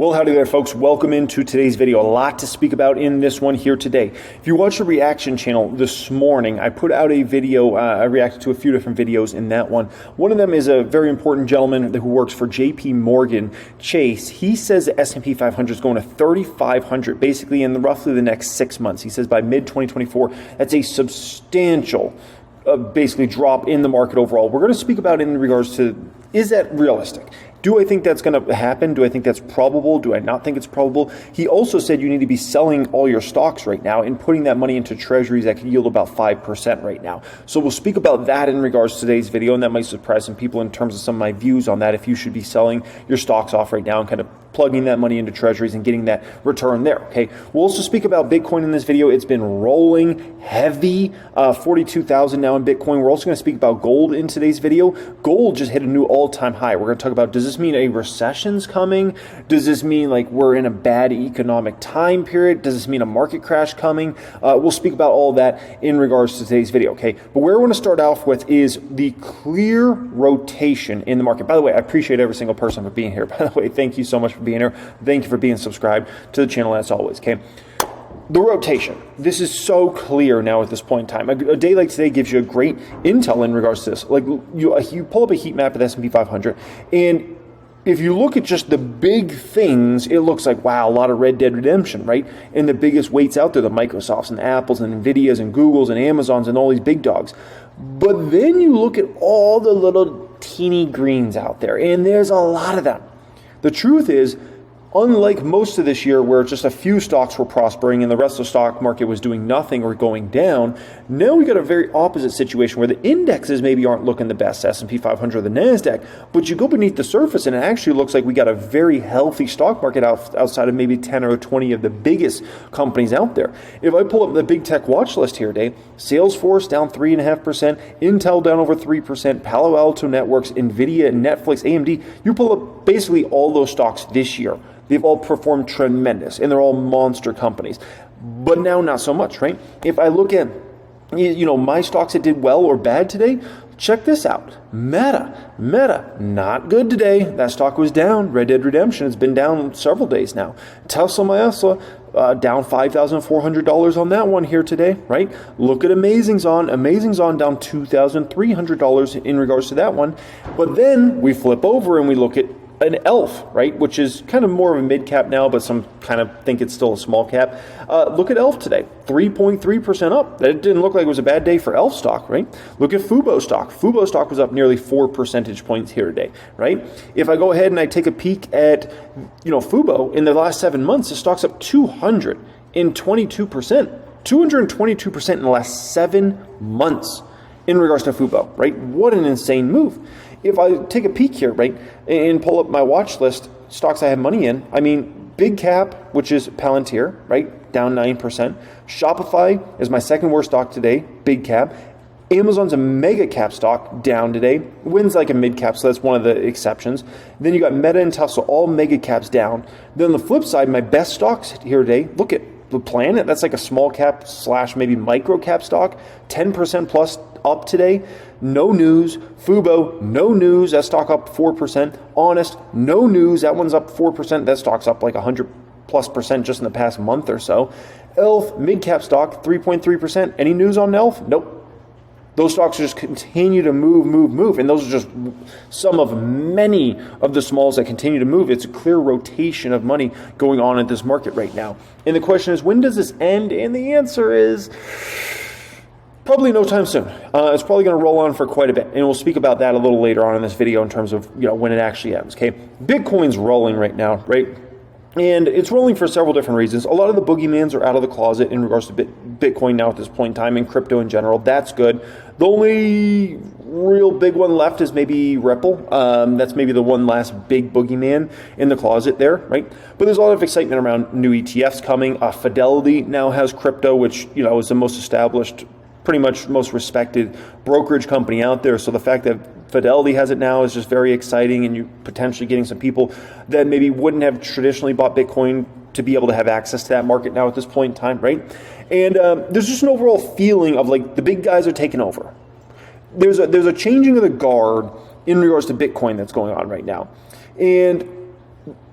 Well, howdy there, folks. Welcome into today's video. A lot to speak about in this one here today. If you watched the reaction channel this morning, I put out a video. I reacted to a few different videos in that one. One of them is a very important gentleman who works for JP Morgan Chase. He says the S&P 500 is going to 3,500 basically in roughly the next 6 months. He says by mid-2024, that's a substantial basically drop in the market overall. We're going to speak about it in regards to, is that realistic? Do I think that's going to happen? Do I think that's probable? Do I not think it's probable? He also said you need to be selling all your stocks right now and putting that money into treasuries that could yield about 5% right now. So we'll speak about that in regards to today's video, and that might surprise some people in terms of some of my views on that, if you should be selling your stocks off right now and kind of plugging that money into treasuries and getting that return there, okay? We'll also speak about Bitcoin in this video. It's been rolling heavy, 42,000 now in Bitcoin. We're also going to speak about gold in today's video. Gold just hit a new all-time high. We're going to talk about, does this mean a recession's coming? Does this mean like we're in a bad economic time period? Does this mean a market crash coming? We'll speak about all that in regards to today's video, okay? But where I want to start off with is the clear rotation in the market. By the way, I appreciate every single person for being here. By the way, thank you so much for being here. Thank you for being subscribed to the channel as always, okay? The rotation. This is so clear now at this point in time. A day like today gives you a great intel in regards to this. Like you pull up a heat map of the S&P 500, and if you look at just the big things, it looks like, wow, a lot of Red Dead Redemption, right? And the biggest weights out there, the Microsofts and the Apples and Nvidias and Googles and Amazons and all these big dogs. But then you look at all the little teeny greens out there, and there's a lot of them. The truth is, unlike most of this year where just a few stocks were prospering and the rest of the stock market was doing nothing or going down, now we got a very opposite situation where the indexes maybe aren't looking the best, S&P 500 or the NASDAQ, but you go beneath the surface and it actually looks like we got a very healthy stock market outside of maybe 10 or 20 of the biggest companies out there. If I pull up the big tech watch list here today, Salesforce down 3.5%, Intel down over 3%, Palo Alto Networks, Nvidia, Netflix, AMD, you pull up basically all those stocks this year. They've all performed tremendous, and they're all monster companies. But now, not so much, right? If I look at, my stocks that did well or bad today, check this out. Meta, not good today. That stock was down. Red Dead Redemption has been down several days now. Tesla, down $5,400 on that one here today, right? Look at Amazing's on down $2,300 in regards to that one. But then we flip over and we look at an ELF, right, which is kind of more of a mid cap now, but some kind of think it's still a small cap. Look at ELF today, 3.3% up. That didn't look like it was a bad day for ELF stock, right? Look at Fubo stock. Fubo stock was up nearly 4 percentage points here today, right? If I go ahead and I take a peek at, Fubo in the last 7 months, the stock's up 222%, 222% in the last 7 months in regards to Fubo, right? What an insane move. If I take a peek here, right, and pull up my watch list, stocks I have money in, big cap, which is Palantir, right, down 9%. Shopify is my second worst stock today, big cap. Amazon's a mega cap stock, down today. Wins like a mid cap, so that's one of the exceptions. Then you got Meta and Tesla, all mega caps down. Then on the flip side, my best stocks here today, look at the Planet, that's like a small cap / maybe micro cap stock, 10% plus up today. No news. Fubo, no news. That stock up 4%. Honest, no news. That one's up 4%. That stock's up like 100+% just in the past month or so. ELF, mid cap stock, 3.3%. Any news on ELF? Nope. Those stocks just continue to move. And those are just some of many of the smalls that continue to move. It's a clear rotation of money going on in this market right now. And the question is, when does this end? And the answer is probably no time soon. It's probably going to roll on for quite a bit. And we'll speak about that a little later on in this video in terms of when it actually ends. Okay, Bitcoin's rolling right now, right? And it's rolling for several different reasons. A lot of the boogeymans are out of the closet in regards to Bitcoin now at this point in time, and crypto in general. That's good. The only real big one left is maybe Ripple. That's maybe the one last big boogeyman in the closet there, right? But there's a lot of excitement around new ETFs coming. Fidelity now has crypto, which is the most established, pretty much most respected brokerage company out there. So the fact that Fidelity has it now is just very exciting, and you're potentially getting some people that maybe wouldn't have traditionally bought Bitcoin to be able to have access to that market now at this point in time, right? And there's just an overall feeling of like the big guys are taking over. There's a changing of the guard in regards to Bitcoin that's going on right now. And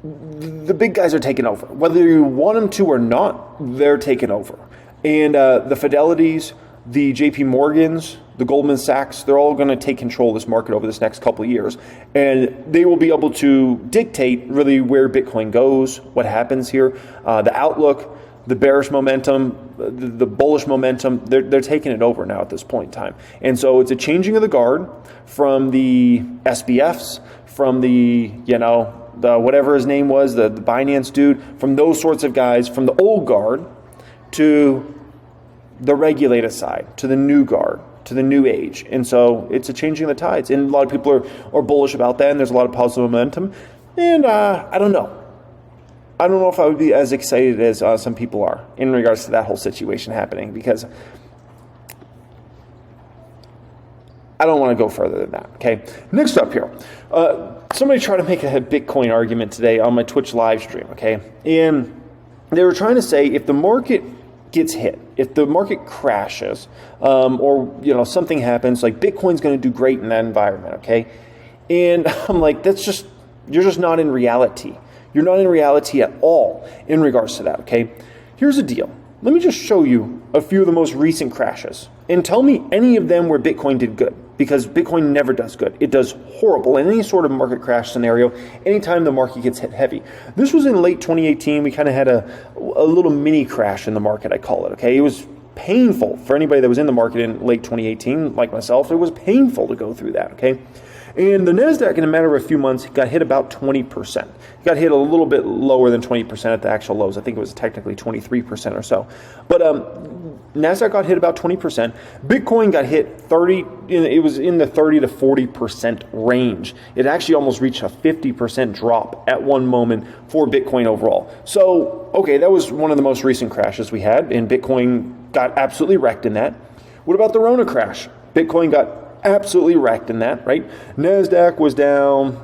the big guys are taking over. Whether you want them to or not, they're taking over. And the Fidelities, the JP Morgans, the Goldman Sachs, they're all going to take control of this market over this next couple of years. And they will be able to dictate really where Bitcoin goes, what happens here, the outlook, the bearish momentum, the bullish momentum. They're taking it over now at this point in time. And so it's a changing of the guard from the SBFs, from the, the whatever his name was, the Binance dude, from those sorts of guys, from the old guard to the regulated side, to the new guard, to the new age. And so it's a changing of the tides. And a lot of people are bullish about that, and there's a lot of positive momentum. And I don't know. I don't know if I would be as excited as some people are in regards to that whole situation happening, because I don't want to go further than that, okay? Next up here, somebody tried to make a Bitcoin argument today on my Twitch live stream, okay? And they were trying to say if the market gets hit, if the market crashes, or something happens, like Bitcoin's going to do great in that environment, okay? And I'm like, you're just not in reality. You're not in reality at all in regards to that, okay? Here's the deal. Let me just show you a few of the most recent crashes and tell me any of them where Bitcoin did good, because Bitcoin never does good. It does horrible in any sort of market crash scenario anytime the market gets hit heavy. This was in late 2018. We kind of had a little mini crash in the market, I call it, okay? It was painful for anybody that was in the market in late 2018, like myself. It was painful to go through that, okay? And the NASDAQ, in a matter of a few months, got hit about 20%. It got hit a little bit lower than 20% at the actual lows. I think it was technically 23% or so. But NASDAQ got hit about 20%. Bitcoin got hit 30. It was in the 30 to 40% range. It actually almost reached a 50% drop at one moment for Bitcoin overall. So, okay, that was one of the most recent crashes we had, and Bitcoin got absolutely wrecked in that. What about the Rona crash? Bitcoin got absolutely wrecked in that, right? NASDAQ was down,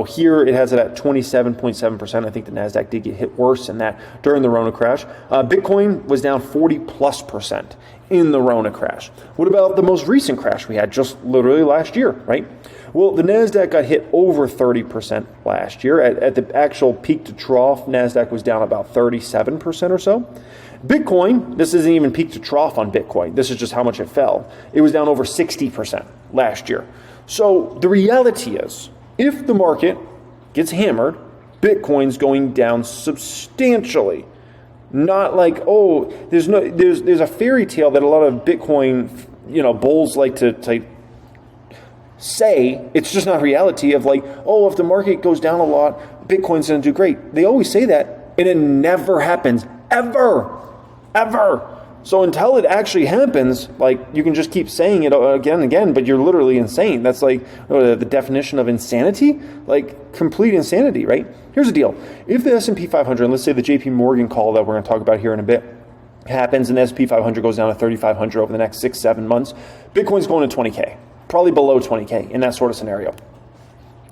here it has it at 27.7%. I think the NASDAQ did get hit worse than that during the Rona crash. Bitcoin was down 40+% in the Rona crash. What about the most recent crash we had just literally last year, right? Well, the NASDAQ got hit over 30% last year. At the actual peak to trough, NASDAQ was down about 37% or so. Bitcoin, this isn't even peak to trough on Bitcoin. This is just how much it fell. It was down over 60% last year. So the reality is, if the market gets hammered, Bitcoin's going down substantially. Not like, there's a fairy tale that a lot of Bitcoin, bulls like to say. It's just not reality of like, if the market goes down a lot, Bitcoin's going to do great. They always say that, and it never happens, ever. So until it actually happens, like, you can just keep saying it again and again, but you're literally insane. That's like the definition of insanity, like complete insanity, right? Here's the deal. If the S&P 500, let's say the JP Morgan call that we're going to talk about here in a bit, happens and the S&P 500 goes down to 3,500 over the next 6-7 months, Bitcoin's going to 20K, probably below 20K in that sort of scenario.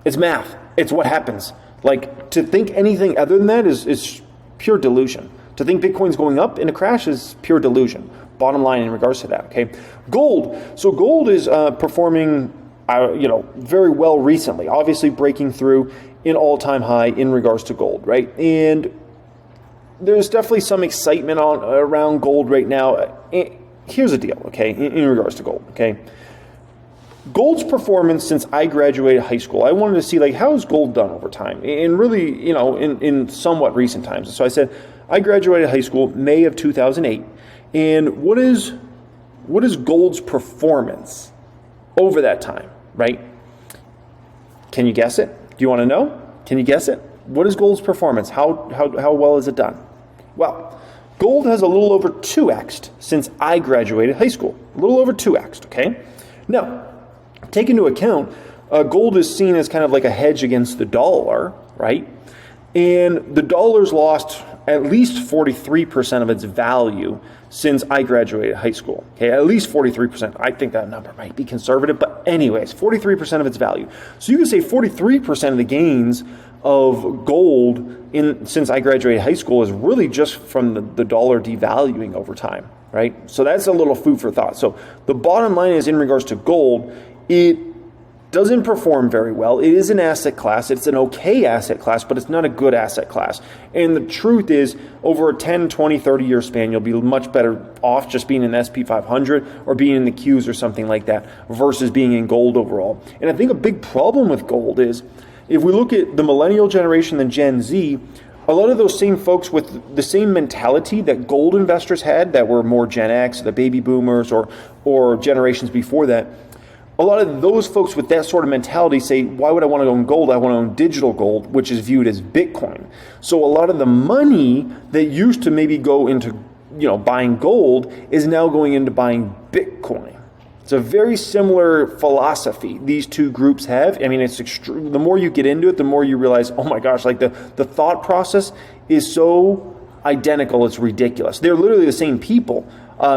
It's math. It's what happens. Like, to think anything other than that is pure delusion. To think Bitcoin's going up in a crash is pure delusion. Bottom line in regards to that, okay? Gold. So gold is performing, very well recently. Obviously breaking through an all-time high in regards to gold, right? And there's definitely some excitement around gold right now. Here's the deal, okay, in regards to gold, okay? Gold's performance since I graduated high school, I wanted to see, like, how has gold done over time? And really, in somewhat recent times. So I said, I graduated high school May of 2008, and what is gold's performance over that time, right? Can you guess it? Do you want to know? Can you guess it? What is gold's performance? How well is it done? Well, gold has a little over 2x'd since I graduated high school. A little over 2x'd, okay? Now, take into account, gold is seen as kind of like a hedge against the dollar, right? And the dollar's lost at least 43% of its value since I graduated high school. Okay, at least 43%. I think that number might be conservative, but anyways, 43% of its value. So you can say 43% of the gains of gold since I graduated high school is really just from the dollar devaluing over time, right? So that's a little food for thought. So the bottom line is, in regards to gold, it doesn't perform very well. It is an asset class. It's an okay asset class, but it's not a good asset class. And the truth is, over a 10, 20, 30-year span, you'll be much better off just being in the SP 500 or being in the Qs or something like that versus being in gold overall. And I think a big problem with gold is, if we look at the millennial generation, the Gen Z, a lot of those same folks with the same mentality that gold investors had, that were more Gen X, the baby boomers, or generations before that, a lot of those folks with that sort of mentality say, why would I want to own gold? I want to own digital gold, which is viewed as Bitcoin. So a lot of the money that used to maybe go into, buying gold is now going into buying Bitcoin. It's a very similar philosophy these two groups have. I mean, it's the more you get into it, the more you realize, oh my gosh, like the thought process is so identical, it's ridiculous. They're literally the same people,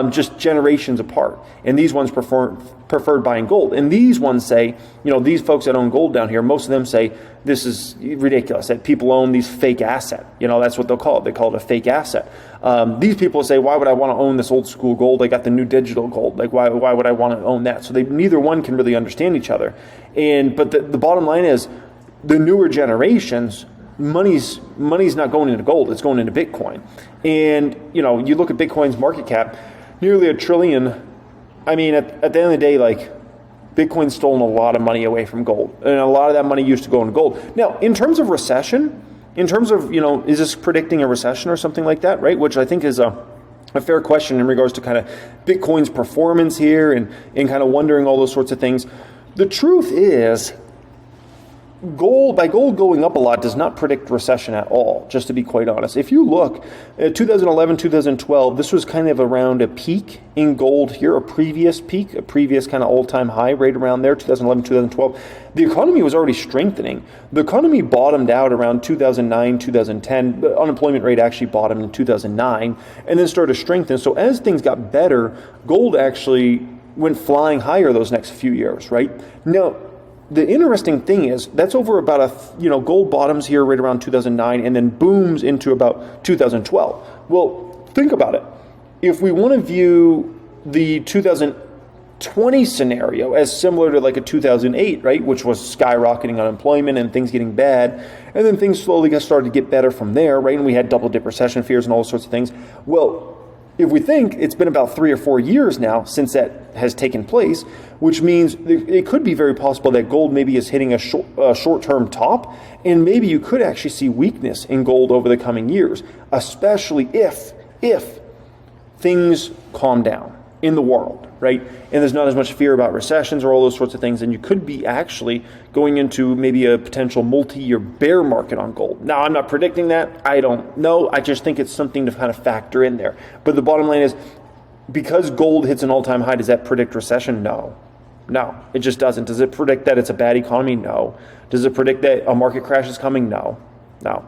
just generations apart. And these ones preferred buying gold. And these ones say, these folks that own gold down here, most of them say this is ridiculous, that people own these fake asset. That's what they'll call it. They call it a fake asset. These people say, why would I want to own this old school gold? I got the new digital gold. Like, why would I want to own that? So neither one can really understand each other. But the bottom line is, the newer generations, money's not going into gold, it's going into Bitcoin. And you look at Bitcoin's market cap, nearly $1 trillion. I mean, at the end of the day, like, Bitcoin's stolen a lot of money away from gold, and a lot of that money used to go into gold. Now, in terms of recession, in terms of, is this predicting a recession or something like that, right? Which I think is a fair question in regards to kind of Bitcoin's performance here and kind of wondering all those sorts of things. The truth is, gold going up a lot does not predict recession at all, just to be quite honest. If you look at 2011, 2012, this was kind of around a peak in gold here, a previous peak, a previous kind of all-time high right around there, 2011, 2012. The economy was already strengthening. The economy bottomed out around 2009, 2010. The unemployment rate actually bottomed in 2009 and then started to strengthen. So as things got better, gold actually went flying higher those next few years, right? Now, the interesting thing is that's over about gold bottoms here right around 2009 and then booms into about 2012. Well, think about it. If we want to view the 2020 scenario as similar to like a 2008, right, which was skyrocketing unemployment and things getting bad, and then things slowly started to get better from there, right, and we had double-dip recession fears and all sorts of things. Well, if we think it's been about 3 or 4 years now since that has taken place, which means it could be very possible that gold maybe is hitting a short-term top, and maybe you could actually see weakness in gold over the coming years, especially if things calm down in the world, right? And there's not as much fear about recessions or all those sorts of things, and you could be actually going into maybe a potential multi-year bear market on gold. Now, I'm not predicting that. I don't know. I just think it's something to kind of factor in there. But the bottom line is, because gold hits an all-time high, does that predict recession? No. No, it just doesn't. Does it predict that it's a bad economy? No. Does it predict that a market crash is coming? No. No.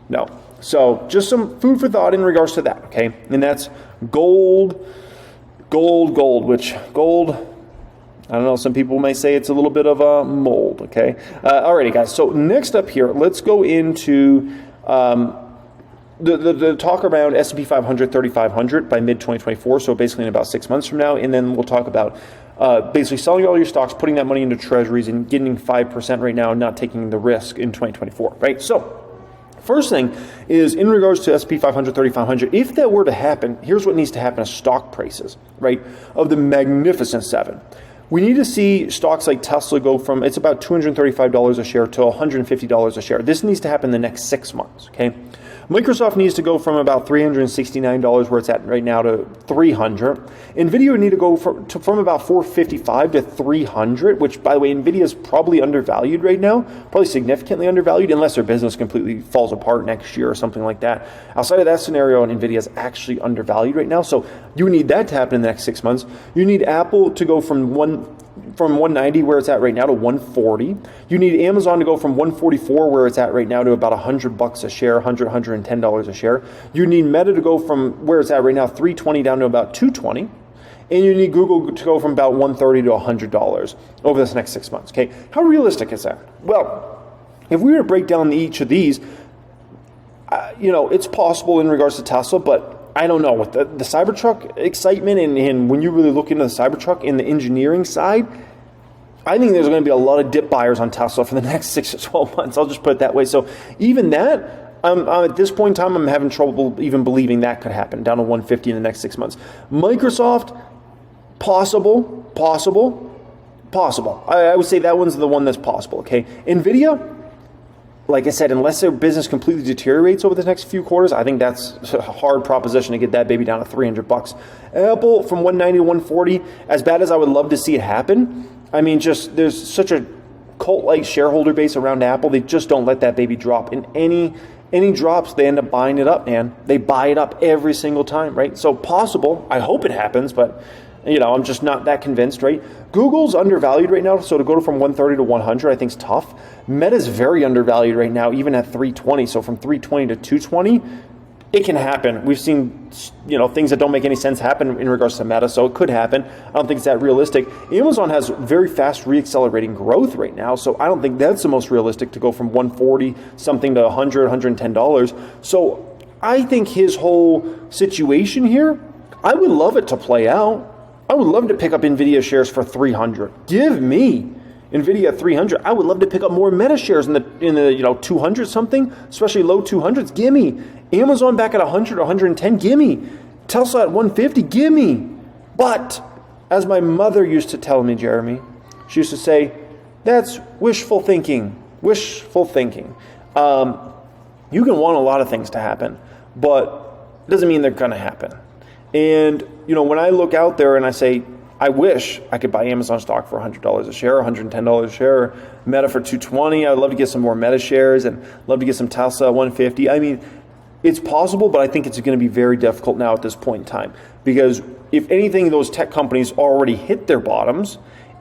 No. So just some food for thought in regards to that, okay? And that's gold, which gold, I don't know, some people may say it's a little bit of a mold, okay? Alrighty, guys, so next up here, let's go into the talk around S&P 500, 3,500 by mid-2024, so basically in about 6 months from now, and then we'll talk about basically selling all your stocks, putting that money into treasuries, and getting 5% right now and not taking the risk in 2024, right? So first thing is, in regards to S&P 500, 3,500, if that were to happen, here's what needs to happen to stock prices, right, of the Magnificent Seven. We need to see stocks like Tesla go from, it's about $235 a share to $150 a share. This needs to happen in the next 6 months, okay? Microsoft needs to go from about $369 where it's at right now to $300. NVIDIA would need to go from about $455 to $300, which, by the way, NVIDIA is probably undervalued right now, probably significantly undervalued, unless their business completely falls apart next year or something like that. Outside of that scenario, NVIDIA is actually undervalued right now, so you need that to happen in the next 6 months. You need Apple to go from 190 where it's at right now to 140. You need Amazon to go from 144 where it's at right now to about $100 a share, $110 a share. You need Meta to go from where it's at right now, 320 down to about 220. And you need Google to go from about $130 to $100 over this next 6 months. Okay, how realistic is that? Well, if we were to break down each of these, it's possible in regards to Tesla, but I don't know, with the Cybertruck excitement and when you really look into the Cybertruck and the engineering side, I think there's going to be a lot of dip buyers on Tesla for the next 6 to 12 months. I'll just put it that way. So even that, at this point in time, I'm having trouble even believing that could happen, down to 150 in the next 6 months. Microsoft, possible. I would say that one's the one that's possible, okay? NVIDIA, like I said, unless their business completely deteriorates over the next few quarters, I think that's a hard proposition to get that baby down to $300. Apple from 190 to 140, as bad as I would love to see it happen, I mean, just there's such a cult-like shareholder base around Apple, they just don't let that baby drop. In any drops, they end up buying it up, man. They buy it up every single time, right? So possible, I hope it happens, but I'm just not that convinced, right? Google's undervalued right now, so to go from 130 to 100, I think is tough. Meta's very undervalued right now, even at 320. So from 320 to 220, it can happen. We've seen, things that don't make any sense happen in regards to Meta, so it could happen. I don't think it's that realistic. Amazon has very fast reaccelerating growth right now, so I don't think that's the most realistic to go from 140 something to 100, $110. So I think his whole situation here, I would love it to play out. I would love to pick up NVIDIA shares for 300. Give me NVIDIA at 300. I would love to pick up more Meta shares in the 200 something, especially low 200s. Give me Amazon back at 100, 110. Give me Tesla at 150. Give me. But as my mother used to tell me, Jeremy, she used to say, that's wishful thinking. Wishful thinking. You can want a lot of things to happen, but it doesn't mean they're going to happen. And, when I look out there and I say, I wish I could buy Amazon stock for $100 a share, $110 a share, Meta for $220. I'd love to get some more Meta shares and love to get some Tesla at $150. I mean, it's possible, but I think it's going to be very difficult now at this point in time. Because if anything, those tech companies already hit their bottoms.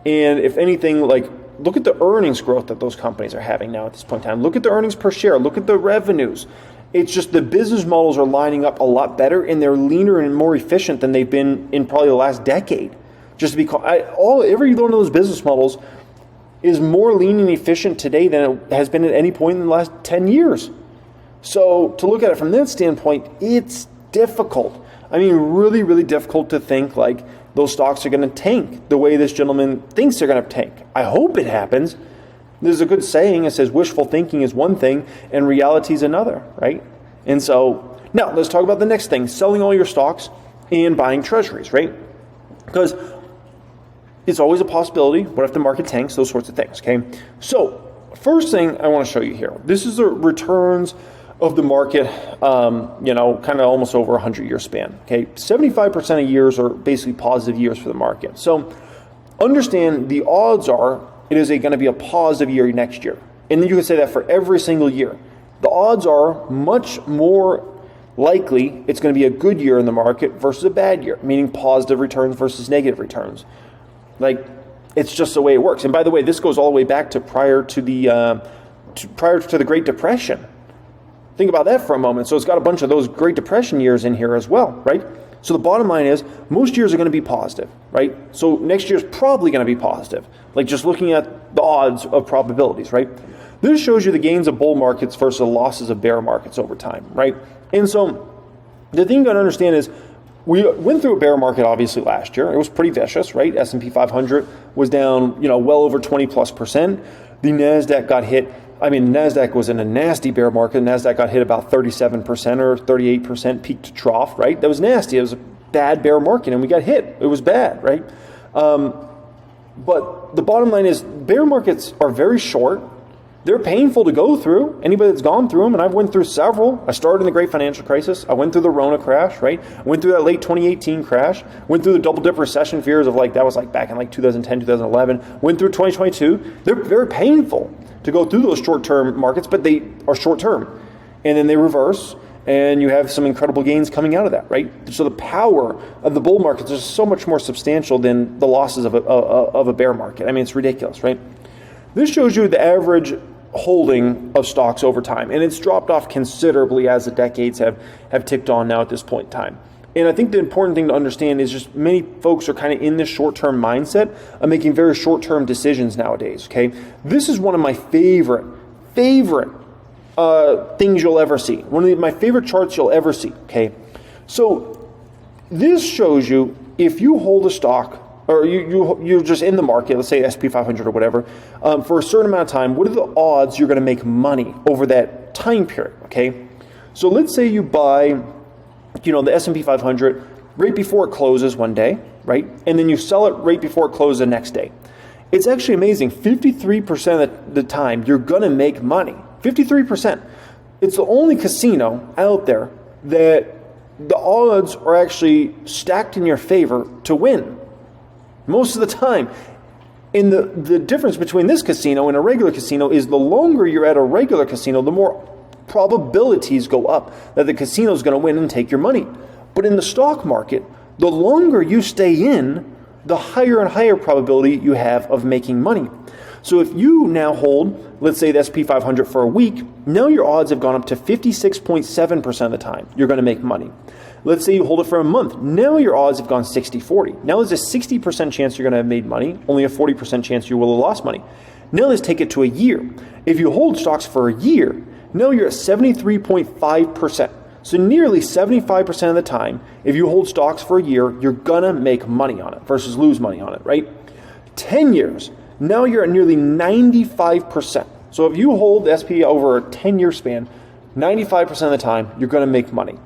And if anything, look at the earnings growth that those companies are having now at this point in time. Look at the earnings per share. Look at the revenues. It's just the business models are lining up a lot better, and they're leaner and more efficient than they've been in probably the last decade. Just because every one of those business models is more lean and efficient today than it has been at any point in the last 10 years. So to look at it from that standpoint, it's difficult. I mean, really, really difficult to think like those stocks are going to tank the way this gentleman thinks they're going to tank. I hope it happens. There's a good saying, it says wishful thinking is one thing and reality is another, right? And so now let's talk about the next thing, selling all your stocks and buying treasuries, right? Because it's always a possibility. What if the market tanks? Those sorts of things, okay? So first thing I want to show you here, this is the returns of the market, kind of almost over a 100-year span, okay? 75% of years are basically positive years for the market. So understand the odds are it is going to be a positive year next year. And then you can say that for every single year. The odds are much more likely it's going to be a good year in the market versus a bad year, meaning positive returns versus negative returns. It's just the way it works. And by the way, this goes all the way back to prior to the Great Depression. Think about that for a moment. So it's got a bunch of those Great Depression years in here as well, right? So the bottom line is most years are going to be positive, right? So next year's probably going to be positive, just looking at the odds of probabilities, right? This shows you the gains of bull markets versus the losses of bear markets over time, right? And so the thing you got to understand is we went through a bear market obviously last year. It was pretty vicious, right? S&P 500 was down, well over 20+%. The NASDAQ got hit. NASDAQ was in a nasty bear market. NASDAQ got hit about 37% or 38% peak to trough, right? That was nasty. It was a bad bear market, and we got hit. It was bad, right? But the bottom line is bear markets are very short. They're painful to go through. Anybody that's gone through them, and I've went through several. I started in the Great Financial Crisis. I went through the Rona crash, right? I went through that late 2018 crash. Went through the double-dip recession fears of that was back in 2010, 2011. Went through 2022. They're very painful to go through those short-term markets, but they are short-term. And then they reverse, and you have some incredible gains coming out of that, right? So the power of the bull markets is so much more substantial than the losses of a bear market. It's ridiculous, right? This shows you the average holding of stocks over time, and it's dropped off considerably as the decades have ticked on now at this point in time. And I think the important thing to understand is just many folks are kind of in this short-term mindset of making very short-term decisions nowadays, okay? This is one of my favorite things you'll ever see. One of my favorite charts you'll ever see, okay? So this shows you if you hold a stock or you're just in the market, let's say S&P 500 or whatever, for a certain amount of time, what are the odds you're going to make money over that time period, okay? So let's say you buy, the S&P 500 right before it closes one day, right? And then you sell it right before it closes the next day. It's actually amazing. 53% of the time, you're going to make money. 53%. It's the only casino out there that the odds are actually stacked in your favor to win. Most of the time. And the difference between this casino and a regular casino is the longer you're at a regular casino, the more probabilities go up that the casino is going to win and take your money. But in the stock market, the longer you stay in, the higher and higher probability you have of making money. So if you now hold, let's say the S&P 500 for a week, now your odds have gone up to 56.7% of the time you're going to make money. Let's say you hold it for a month. Now your odds have gone 60-40. Now there's a 60% chance you're going to have made money, only a 40% chance you will have lost money. Now let's take it to a year. If you hold stocks for a year, now you're at 73.5%. So nearly 75% of the time, if you hold stocks for a year, you're going to make money on it versus lose money on it, right? 10 years, now you're at nearly 95%. So if you hold the SP over a 10-year span, 95% of the time, you're going to make money.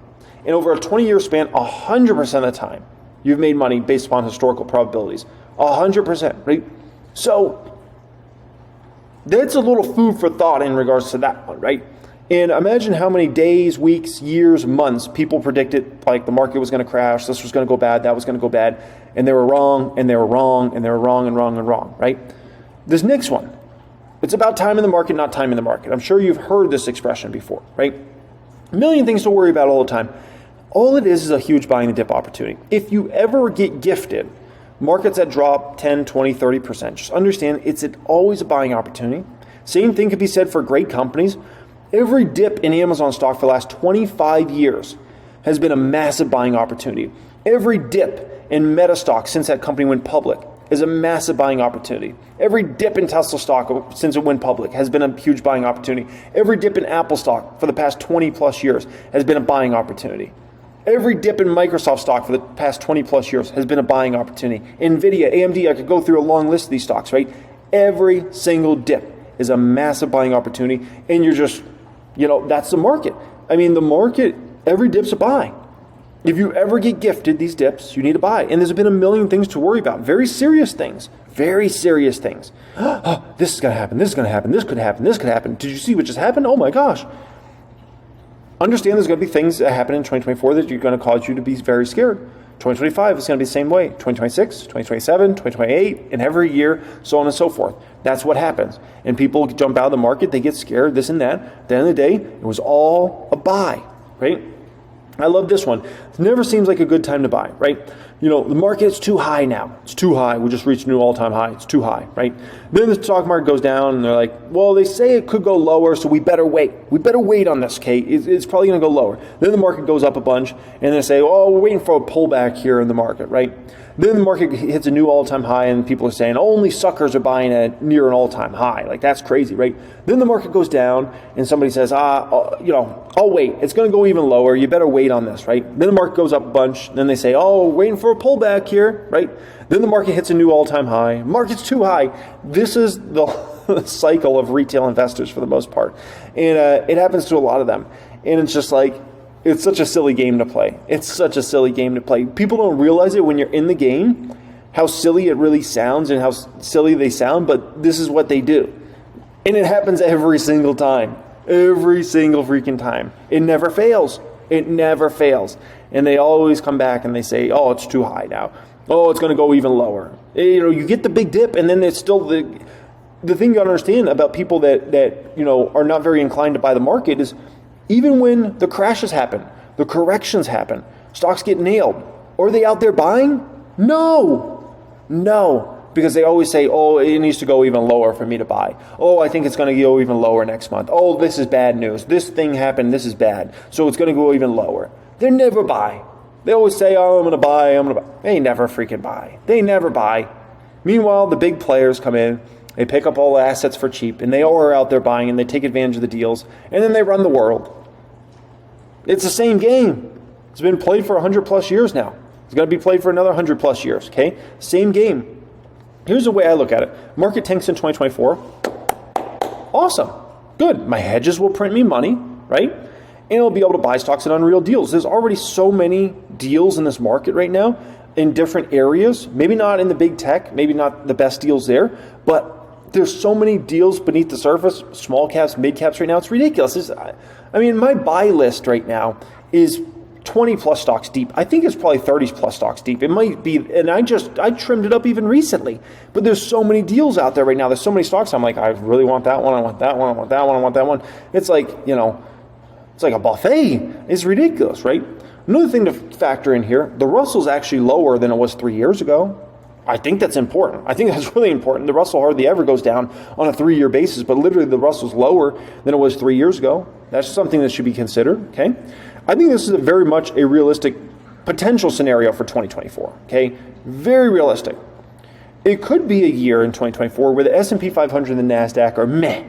And over a 20-year span, 100% of the time, you've made money based upon historical probabilities. 100%, right? So that's a little food for thought in regards to that one, right? And imagine how many days, weeks, years, months people predicted like the market was going to crash, this was going to go bad, that was going to go bad, and they were wrong, and they were wrong, and they were wrong, and wrong, and wrong, right? This next one, it's about time in the market, not time in the market. I'm sure you've heard this expression before, right? A million things to worry about all the time. All it is a huge buying the dip opportunity. If you ever get gifted markets that drop 10, 20, 30%, just understand it's always a buying opportunity. Same thing could be said for great companies. Every dip in Amazon stock for the last 25 years has been a massive buying opportunity. Every dip in Meta stock since that company went public is a massive buying opportunity. Every dip in Tesla stock since it went public has been a huge buying opportunity. Every dip in Apple stock for the past 20 plus years has been a buying opportunity. Every dip in Microsoft stock for the past 20 plus years has been a buying opportunity. NVIDIA, AMD, I could go through a long list of these stocks, right? Every single dip is a massive buying opportunity, and you're just, that's the market. I mean, the market, every dip's a buy. If you ever get gifted these dips, you need to buy. And there's been a million things to worry about. Very serious things. Very serious things. Oh, this is going to happen. This is going to happen. This could happen. This could happen. Did you see what just happened? Oh my gosh. Understand there's going to be things that happen in 2024 that are going to cause you to be very scared. 2025 is going to be the same way. 2026, 2027, 2028, and every year, so on and so forth. That's what happens. And people jump out of the market, they get scared, this and that. At the end of the day, it was all a buy, right? I love this one. It never seems like a good time to buy, right? The market is too high now. It's too high. We just reached a new all-time high. It's too high, right? Then the stock market goes down, and they're like, well, they say it could go lower, so we better wait. We better wait on this, Kate. It's probably going to go lower. Then the market goes up a bunch, and they say, oh, we're waiting for a pullback here in the market, right? Then the market hits a new all-time high, and people are saying, only suckers are buying at near an all-time high. Like, that's crazy, right? Then the market goes down, and somebody says, I'll wait. It's going to go even lower. You better wait on this, right? Then the market goes up a bunch. Then they say, oh, waiting for a pullback here, right? Then the market hits a new all-time high. Market's too high. This is the cycle of retail investors for the most part. And it happens to a lot of them. And it's just like, it's such a silly game to play. It's such a silly game to play. People don't realize it when you're in the game, how silly it really sounds and how silly they sound, but this is what they do. And it happens every single time. Every single freaking time. It never fails. It never fails. And they always come back and they say, oh, it's too high now. Oh, it's going to go even lower. You get the big dip, and then it's still the thing you got to understand about people that are not very inclined to buy the market is even when the crashes happen, the corrections happen, stocks get nailed. Are they out there buying? No. Because they always say, oh, it needs to go even lower for me to buy. Oh, I think it's going to go even lower next month. Oh, this is bad news. This thing happened. This is bad. So it's going to go even lower. They never buy. They always say, oh, I'm going to buy. They never freaking buy. They never buy. Meanwhile, the big players come in. They pick up all the assets for cheap. And they all are out there buying. And they take advantage of the deals. And then they run the world. It's the same game. It's been played for 100 plus years now. It's going to be played for another 100 plus years, okay? Same game. Here's the way I look at it. Market tanks in 2024. Awesome. Good. My hedges will print me money, right? And I'll be able to buy stocks at unreal deals. There's already so many deals in this market right now in different areas. Maybe not in the big tech, maybe not the best deals there, but there's so many deals beneath the surface, small caps, mid caps right now. It's ridiculous. I mean, my buy list right now is 20 plus stocks deep. I think it's probably 30 plus stocks deep. It might be, and I trimmed it up even recently. But there's so many deals out there right now. There's so many stocks. I'm like, I really want that one. I want that one. I want that one. I want that one. It's like, it's like a buffet. It's ridiculous, right? Another thing to factor in here, the Russell's actually lower than it was 3 years ago. I think that's important. I think that's really important. The Russell hardly ever goes down on a 3-year basis, but literally the Russell's lower than it was 3 years ago. That's something that should be considered, okay? I think this is very much a realistic potential scenario for 2024, okay? Very realistic. It could be a year in 2024 where the S&P 500 and the NASDAQ are meh.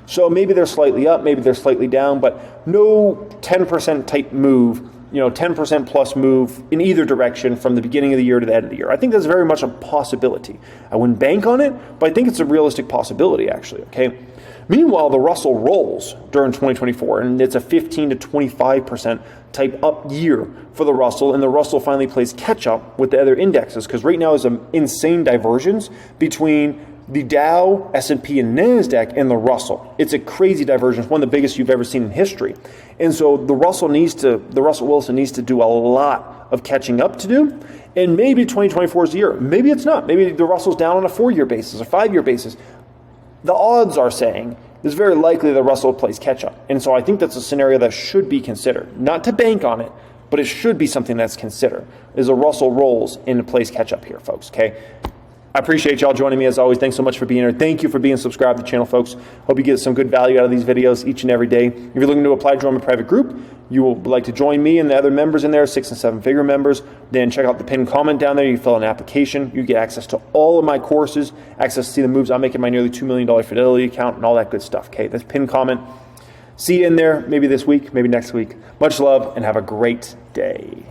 So maybe they're slightly up, maybe they're slightly down, but no 10% type move, 10% plus move in either direction from the beginning of the year to the end of the year. I think that's very much a possibility. I wouldn't bank on it, but I think it's a realistic possibility actually, okay? Meanwhile, the Russell rolls during 2024, and it's a 15 to 25% type up year for the Russell, and the Russell finally plays catch up with the other indexes, because right now there's an insane divergence between the Dow, S&P, and NASDAQ and the Russell. It's a crazy divergence, one of the biggest you've ever seen in history. And so the Russell Wilson needs to do a lot of catching up to do. And maybe 2024 is the year. Maybe it's not. Maybe the Russell's down on a 4-year basis, a 5-year basis. The odds are saying it's very likely the Russell plays catch up. And so I think that's a scenario that should be considered. Not to bank on it, but it should be something that's considered. Is a Russell rolls and plays catch up here, folks, okay? I appreciate y'all joining me as always. Thanks so much for being here. Thank you for being subscribed to the channel, folks. Hope you get some good value out of these videos each and every day. If you're looking to apply to join my private group, you will like to join me and the other members in there, 6- and 7-figure members, then check out the pinned comment down there. You fill out an application. You get access to all of my courses, access to see the moves I'm making, my nearly $2 million Fidelity account, and all that good stuff. Okay, that's pinned comment. See you in there maybe this week, maybe next week. Much love and have a great day.